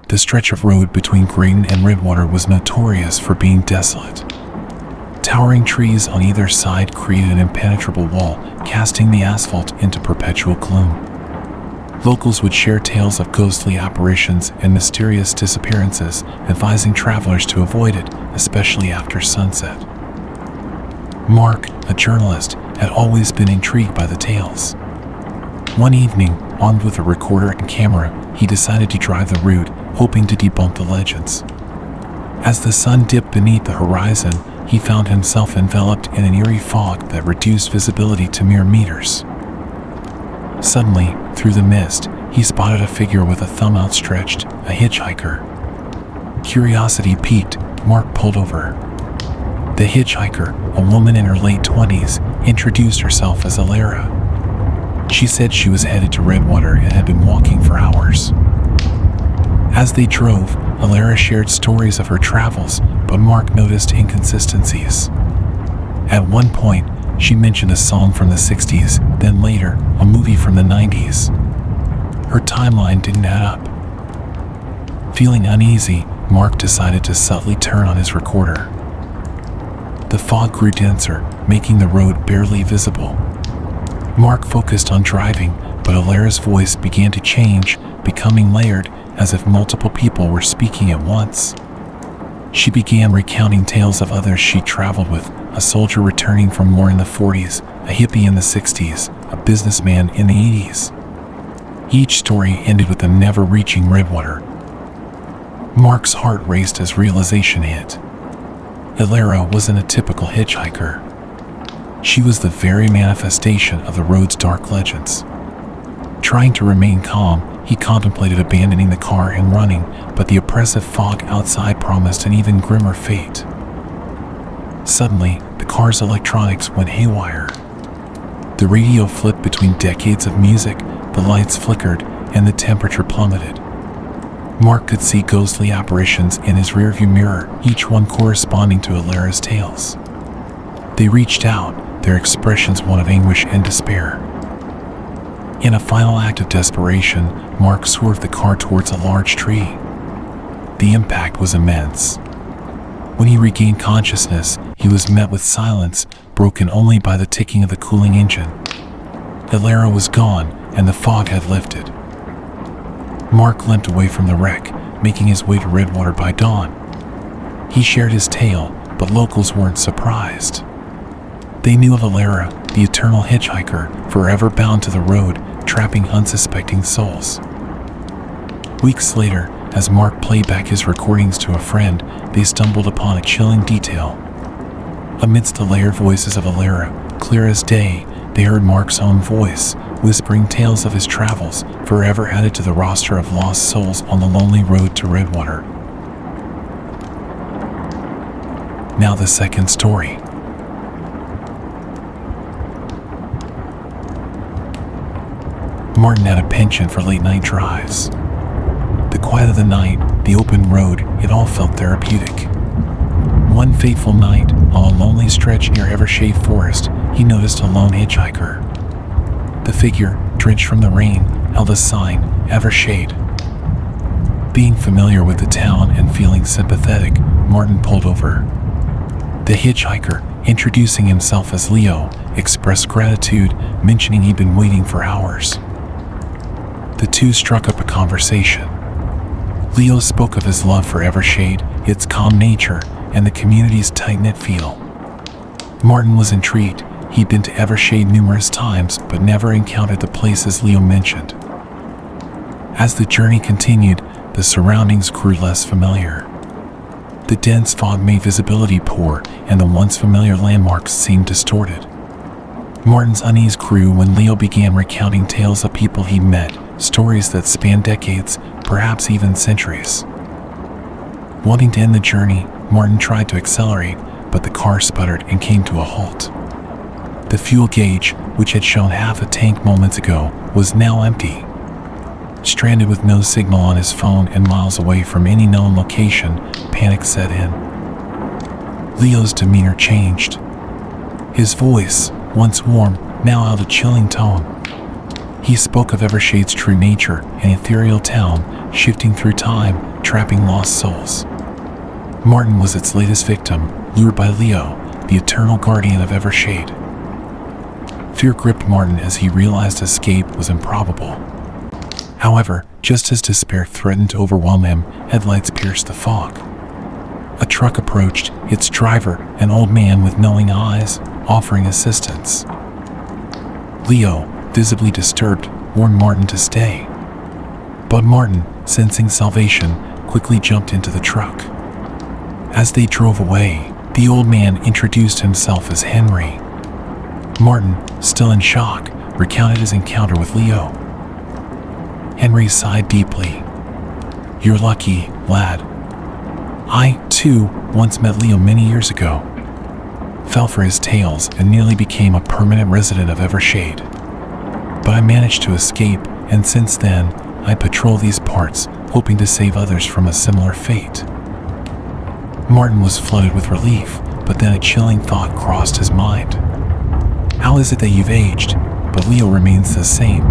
The stretch of road between Graydon and Redwater was notorious for being desolate. Towering trees on either side created an impenetrable wall, casting the asphalt into perpetual gloom. Locals would share tales of ghostly apparitions and mysterious disappearances, advising travelers to avoid it, especially after sunset. Mark, a journalist, had always been intrigued by the tales. One evening, armed with a recorder and camera, he decided to drive the route, hoping to debunk the legends. As the sun dipped beneath the horizon, he found himself enveloped in an eerie fog that reduced visibility to mere meters. Suddenly, through the mist, he spotted a figure with a thumb outstretched, a hitchhiker. Curiosity piqued, Mark pulled over. The hitchhiker, a woman in her late 20s, introduced herself as Alara. She said she was headed to Redwater and had been walking for hours. As they drove, Alara shared stories of her travels, but Mark noticed inconsistencies. At one point, she mentioned a song from the 60s, then later, a movie from the 90s. Her timeline didn't add up. Feeling uneasy, Mark decided to subtly turn on his recorder. The fog grew denser, making the road barely visible. Mark focused on driving, but Alara's voice began to change, becoming layered, as if multiple people were speaking at once. She began recounting tales of others she traveled with, a soldier returning from war in the 40s, a hippie in the 60s, a businessman in the 80s. Each story ended with them never reaching Redwater. Mark's heart raced as realization hit. Alara wasn't a typical hitchhiker. She was the very manifestation of the road's dark legends. Trying to remain calm, he contemplated abandoning the car and running, but the oppressive fog outside promised an even grimmer fate. Suddenly, the car's electronics went haywire. The radio flipped between decades of music, the lights flickered, and the temperature plummeted. Mark could see ghostly apparitions in his rearview mirror, each one corresponding to Alara's tales. They reached out, their expressions one of anguish and despair. In a final act of desperation, Mark swerved the car towards a large tree. The impact was immense. When he regained consciousness, he was met with silence, broken only by the ticking of the cooling engine. Alara was gone, and the fog had lifted. Mark limped away from the wreck, making his way to Redwater by dawn. He shared his tale, but locals weren't surprised. They knew of Alara, the eternal hitchhiker, forever bound to the road, trapping unsuspecting souls. Weeks later, as Mark played back his recordings to a friend, they stumbled upon a chilling detail. Amidst the layered voices of Alara, clear as day, they heard Mark's own voice, whispering tales of his travels, forever added to the roster of lost souls on the lonely road to Redwater. Now the second story. Martin had a penchant for late-night drives. The quiet of the night, the open road, it all felt therapeutic. One fateful night, on a lonely stretch near Evershade Forest, he noticed a lone hitchhiker. The figure, drenched from the rain, held a sign, Evershade. Being familiar with the town and feeling sympathetic, Martin pulled over. The hitchhiker, introducing himself as Leo, expressed gratitude, mentioning he'd been waiting for hours. The two struck up a conversation. Leo spoke of his love for Evershade, its calm nature, and the community's tight-knit feel. Martin was intrigued. He'd been to Evershade numerous times, but never encountered the places Leo mentioned. As the journey continued, the surroundings grew less familiar. The dense fog made visibility poor, and the once familiar landmarks seemed distorted. Martin's unease grew when Leo began recounting tales of people he'd met, stories that spanned decades, perhaps even centuries. Wanting to end the journey, Martin tried to accelerate, but the car sputtered and came to a halt. The fuel gauge, which had shown half a tank moments ago, was now empty. Stranded with no signal on his phone and miles away from any known location, panic set in. Leo's demeanor changed. His voice, once warm, now held a chilling tone. He spoke of Evershade's true nature, an ethereal town shifting through time, trapping lost souls. Martin was its latest victim, lured by Leo, the eternal guardian of Evershade. Fear gripped Martin as he realized escape was improbable. However, just as despair threatened to overwhelm him, headlights pierced the fog. A truck approached, its driver, an old man with knowing eyes, offering assistance. Leo, visibly disturbed, warned Martin to stay. But Martin, sensing salvation, quickly jumped into the truck. As they drove away, the old man introduced himself as Henry. Martin, still in shock, recounted his encounter with Leo. Henry sighed deeply. "You're lucky, lad. I, too, once met Leo many years ago. Fell for his tales and nearly became a permanent resident of Evershade. But I managed to escape, and since then, I patrol these parts, hoping to save others from a similar fate." Martin was flooded with relief, but then a chilling thought crossed his mind. How is it that you've aged, but Leo remains the same?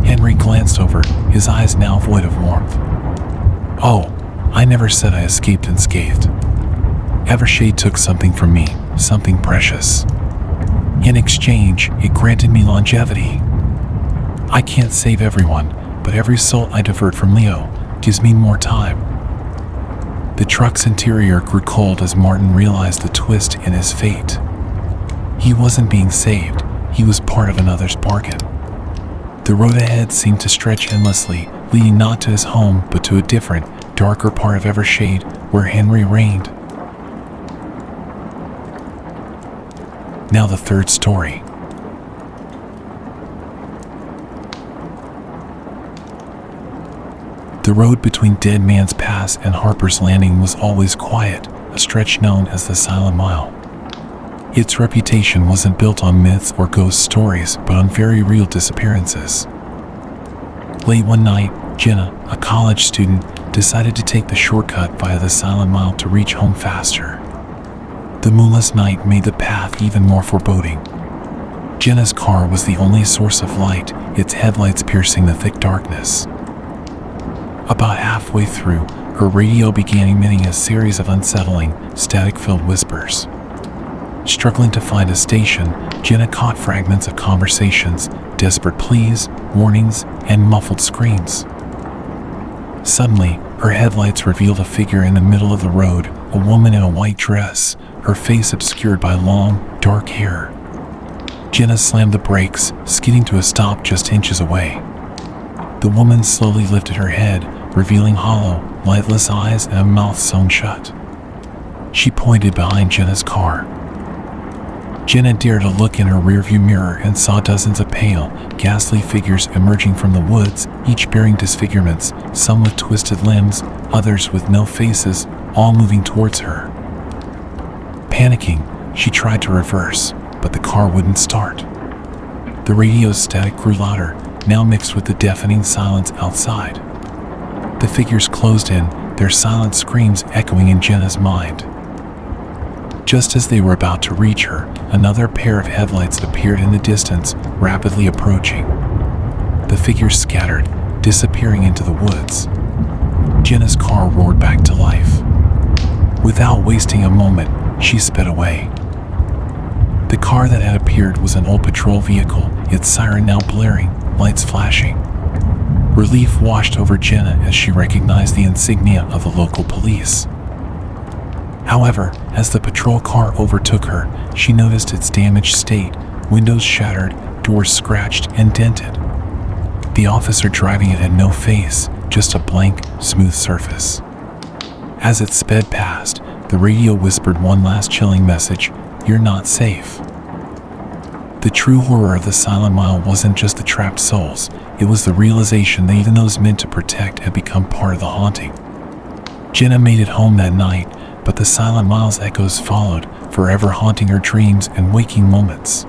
Henry glanced over, his eyes now void of warmth. "Oh, I never said I escaped unscathed. Evershade took something from me, something precious. In exchange, it granted me longevity. I can't save everyone, but every soul I divert from Leo gives me more time." The truck's interior grew cold as Martin realized the twist in his fate. He wasn't being saved, he was part of another's bargain. The road ahead seemed to stretch endlessly, leading not to his home, but to a different, darker part of Evershade where Henry reigned. Now the third story. The road between Dead Man's Pass and Harper's Landing was always quiet, a stretch known as the Silent Mile. Its reputation wasn't built on myths or ghost stories, but on very real disappearances. Late one night, Jenna, a college student, decided to take the shortcut via the Silent Mile to reach home faster. The moonless night made the path even more foreboding. Jenna's car was the only source of light, its headlights piercing the thick darkness. About halfway through, her radio began emitting a series of unsettling, static-filled whispers. Struggling to find a station, Jenna caught fragments of conversations, desperate pleas, warnings, and muffled screams. Suddenly, her headlights revealed a figure in the middle of the road, a woman in a white dress, her face obscured by long, dark hair. Jenna slammed the brakes, skidding to a stop just inches away. The woman slowly lifted her head, revealing hollow, lightless eyes and a mouth sewn shut. She pointed behind Jenna's car. Jenna dared to look in her rearview mirror and saw dozens of pale, ghastly figures emerging from the woods, each bearing disfigurements, some with twisted limbs, others with no faces, all moving towards her. Panicking, she tried to reverse, but the car wouldn't start. The radio's static grew louder, now mixed with the deafening silence outside. The figures closed in, their silent screams echoing in Jenna's mind. Just as they were about to reach her, another pair of headlights appeared in the distance, rapidly approaching. The figures scattered, disappearing into the woods. Jenna's car roared back to life. Without wasting a moment, she sped away. The car that had appeared was an old patrol vehicle, its siren now blaring, lights flashing. Relief washed over Jenna as she recognized the insignia of the local police. However, as the patrol car overtook her, she noticed its damaged state, windows shattered, doors scratched and dented. The officer driving it had no face, just a blank, smooth surface. As it sped past, the radio whispered one last chilling message: "You're not safe." The true horror of the Silent Mile wasn't just the trapped souls, it was the realization that even those meant to protect had become part of the haunting. Jenna made it home that night, but the Silent Mile's echoes followed, forever haunting her dreams and waking moments.